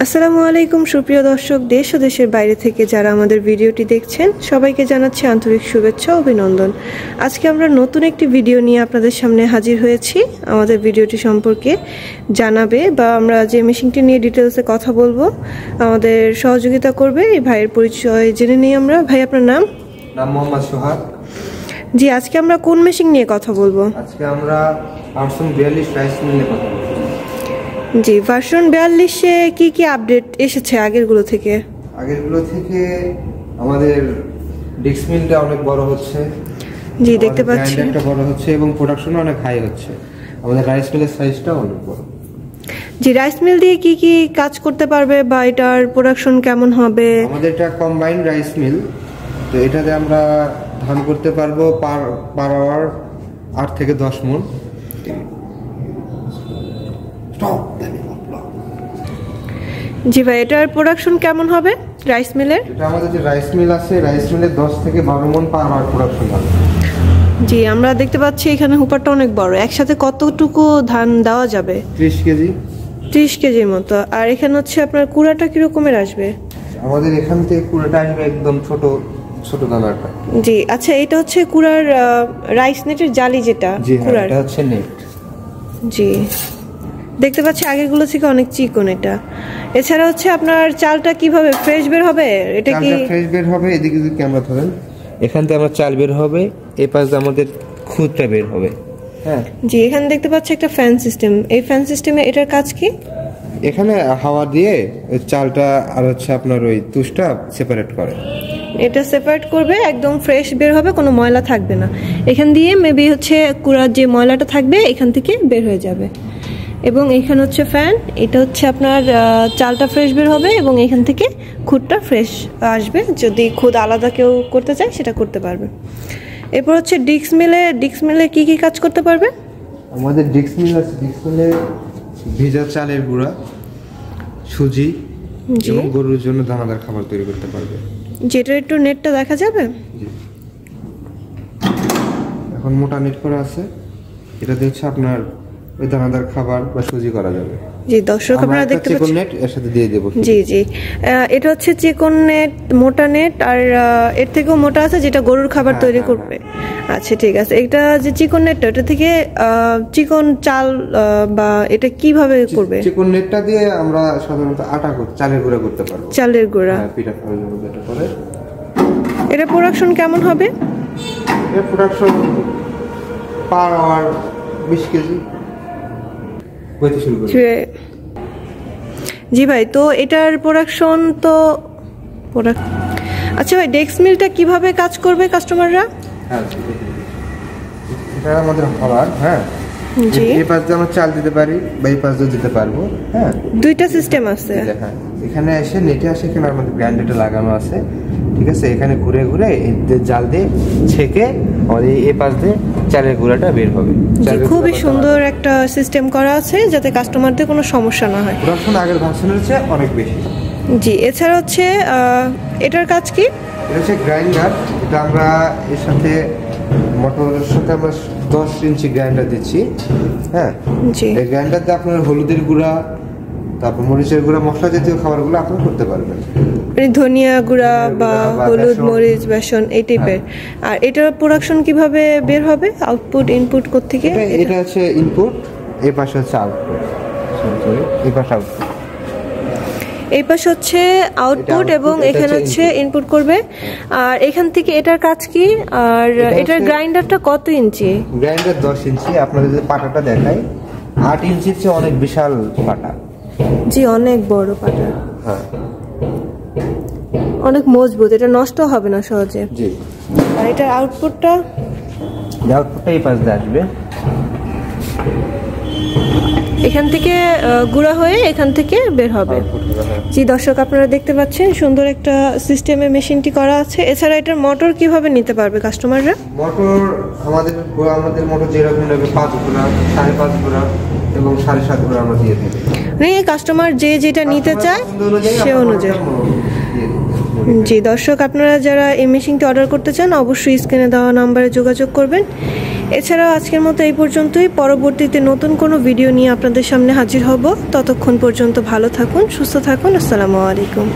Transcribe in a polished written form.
আসসালামু আলাইকুম সুপ্রিয় দর্শক, দেশ ও দেশের বাইরে থেকে যারা আমাদের ভিডিওটি দেখছেন সবাইকে জানাচ্ছি আন্তরিক শুভেচ্ছা ও অভিনন্দন। আজকে আমরা নতুন একটি ভিডিও নিয়ে আপনাদের সামনে হাজির হয়েছি। আমাদের ভিডিওটি সম্পর্কে জানাবে বা আমরা যে মেশিনটি নিয়ে ডিটেলসে কথা বলবো আমাদের সহযোগিতা করবে এই ভাইয়ের পরিচয় জেনে নিই আমরা। ভাই, আপনার নাম? মোহাম্মদ সোহাগ। জি, আজকে আমরা কোন মেশিন নিয়ে কথা বলবো? আজকে আমরা ভার্সন 42 রাইস মিল নিয়ে কথা বলবো। জি, ভার্সন 42-এ কি কি আপডেট এসেছে আগেরগুলো থেকে? আমাদের ডিক্স মিলটা অনেক বড় হচ্ছে। জি, দেখতে পাচ্ছি একটা বড় হচ্ছে এবং প্রোডাকশনও অনেক হাই হচ্ছে। আমাদের রাইস মিলের সাইজটা অনেক বড়। জি, রাইস মিল দিয়ে কি কি কাজ করতে পারবে বা এটার প্রোডাকশন কেমন হবে? আমাদের এটা কম্বাইন্ড রাইস মিল, তো এটাতে আমরা ধান করতে পারবো পার আওয়ার 8 থেকে 10 মণ। জি ভাই, এটার প্রোডাকশন কেমন হবে রাইস মিলের? এটা আমাদের যে রাইস মিল আছে, রাইস মিলে 10 থেকে 12 মণ পার আওয়ার প্রোডাকশন হবে। জি, আমরা দেখতে পাচ্ছি এখানে হুপারটা অনেক বড়। একসাথে কতটুকু ধান দেওয়া যাবে? 30 কেজি। 30 কেজির মতো। আর এখানে হচ্ছে আপনার কুড়াটা কি রকমের আসবে? আমাদের এখান থেকে কুড়াটা আসবে একদম ছোট ছোট দানাটা। জি, আচ্ছা, এটা হচ্ছে কুড়ার রাইস নেটের জালি যেটা কুড়ার, এটা হচ্ছে নেট। জি, দেখতে পাচ্ছি আগেরগুলো থেকে অনেক চিকন এটা। এছাড়া হচ্ছে আপনার চালটা কিভাবে ফ্রেশ বের হবে? এটা কি ফ্রেশ বের হবে? এদিকে যদি ক্যামেরা ধরেন, এখান থেকে আমরা চাল বের হবে, এই পাশে আমাদের খুদটা বের হবে। হ্যাঁ জি, এখানে দেখতে পাচ্ছি একটা ফ্যান সিস্টেম। এই ফ্যান সিস্টেমে এটার কাজ কি? এখানে হাওয়া দিয়ে ওই চালটা আর হচ্ছে আপনার ওই তুষটা সেপারেট করে। এটা সেপারেট করবে, একদম ফ্রেশ বের হবে, কোনো ময়লা থাকবে না। এখান দিয়ে মেবি হচ্ছে কুড়ার যে ময়লাটা থাকবে এখান থেকে বের হয়ে যাবে। এবং এখানে হচ্ছে ফ্যান, এটা হচ্ছে আপনার চালটা ফ্রেশ বের হবে এবং এখান থেকে খুদটা ফ্রেশ আসবে। যদি খুদ আলাদা কেউ করতে চায় সেটা করতে পারবে। এরপর হচ্ছে ডিক্স মিলে কি কি কাজ করতে পারবে? আমাদের ডিক্স মিল আছে, ডিক্স মিলে ভেজা চালের গুঁড়া, সুজি এবং গরুর জন্য দানাদার খাবার তৈরি করতে পারবে। যেটা একটু নেটটা দেখা যাবে। এখন মোটা নেট করা আছে, এটা হচ্ছে আপনার ওই দানাদার খাবার বা সুজি করা যাবে। জি দর্শক, আপনারা দেখতে পাচ্ছেন চিকন নেট এর সাথে দিয়ে দেব। জি জি, এটা হচ্ছে চিকন নেট, মোটা নেট, আর এর থেকেও মোটা আছে যেটা গরুর খাবার তৈরি করবে। আচ্ছা ঠিক আছে, এটা যে চিকন নেটটা, এটা থেকে চিকন চাল বা এটা কিভাবে করবে? চিকন নেটটা দিয়ে আমরা সাধারণত আটা চালের গুঁড়া করতে পারবো। চালের গুঁড়া, পিঠা খাওয়ার জন্য যেটা করে। এটা প্রোডাকশন কেমন হবে? এর প্রোডাকশন পার আওয়ার 20 কেজি হইতে শুরু করে। জি ভাই, তো এটার প্রোডাকশন তো আচ্ছা ভাই, ডেক্স মিলটা কিভাবে কাজ করবে কাস্টমাররা? হ্যাঁ, এটা আমাদের হওয়ার, হ্যাঁ জি, এই পাশ দিয়ে আমরা চাল দিতে পারি বা এই পাশ দিয়ে দিতে পারবো। হ্যাঁ, দুইটা সিস্টেম আছে। হ্যাঁ, এখানে এসে নেটে আসে, এখানে আমাদের গ্রাইন্ডারটা লাগানো আছে। ঠিক আছে, এখানে ঘুরে ঘুরে জাল দিয়ে ছেঁকে আমাদের এই পাশ দিয়ে চালের গুঁড়াটা বের হবে। খুবই সুন্দর একটা সিস্টেম করা আছে যাতে কাস্টমারদের কোনো সমস্যা না হয়। প্রোডাকশন আগের ভার্সনের চেয়ে অনেক বেশি। জি, এছাড়া হচ্ছে এটার কাজ কি? এটা হচ্ছে গ্রাইন্ডার। এটা আমরা এর সাথে মোটরের সাথে আমরা 10 ইঞ্চি গ্রাইন্ডার দিচ্ছি। হ্যাঁ জি, এই গ্রাইন্ডার দিয়ে আপনার হলুদের গুঁড়া, তারপর মরিচের গুঁড়া, মশলা জাতীয় খাবারগুলো আপনি করতে পারবেন। মানে ধনিয়া গুঁড়া বা হলুদ, মরিচ, বেসন এই টাইপের। আর এটার প্রোডাকশন কিভাবে বের হবে? আউটপুট ইনপুট কোত্থেকে? এটা হচ্ছে ইনপুট, এই পাশে হচ্ছে আউটপুট। এই পাশে আউটপুট, এই পাশে হচ্ছে আউটপুট এবং এখানে হচ্ছে ইনপুট করবে। আর এখান থেকে এটার কাজ কি? আর এটার গ্রাইন্ডারটা কত ইঞ্চি? গ্রাইন্ডার 10 ইঞ্চি। আপনাদের যদি পাটাটা দেখাই, 8 ইঞ্চির চেয়ে অনেক বিশাল পাটা। জি, অনেক বড় পাটা। হ্যাঁ, অনেক মজবুত, এটা নষ্ট হবে না সহজে। জি। আর এটার আউটপুটটা এই পাশ দিয়ে আসবে, এখান থেকে গুঁড়া হয়ে এখান থেকে বের হবে। জি দর্শক, আপনারা দেখতে পাচ্ছেন সুন্দর একটা সিস্টেমে মেশিনটি করা আছে। এছাড়া এটার মোটর কিভাবে নিতে পারবে কাস্টমাররা? মোটর আমাদের মোটর যেরকম নেবে 5 ঘোড়া, 5.5 ঘোড়া এবং 7.5 ঘোড়া আমরা দিয়ে থাকি। কাস্টমার যে যেটা নিতে চায় সে অনুযায়ী। জি দর্শক, আপনারা যারা এই মেশিনটি অর্ডার করতে চান অবশ্যই স্ক্রিনে দেওয়া নাম্বারে যোগাযোগ করবেন। এছাড়াও আজকের মতো এই পর্যন্তই। পরবর্তীতে নতুন কোনো ভিডিও নিয়ে আপনাদের সামনে হাজির হব। ততক্ষণ পর্যন্ত ভালো থাকুন, সুস্থ থাকুন। আসসালামু আলাইকুম।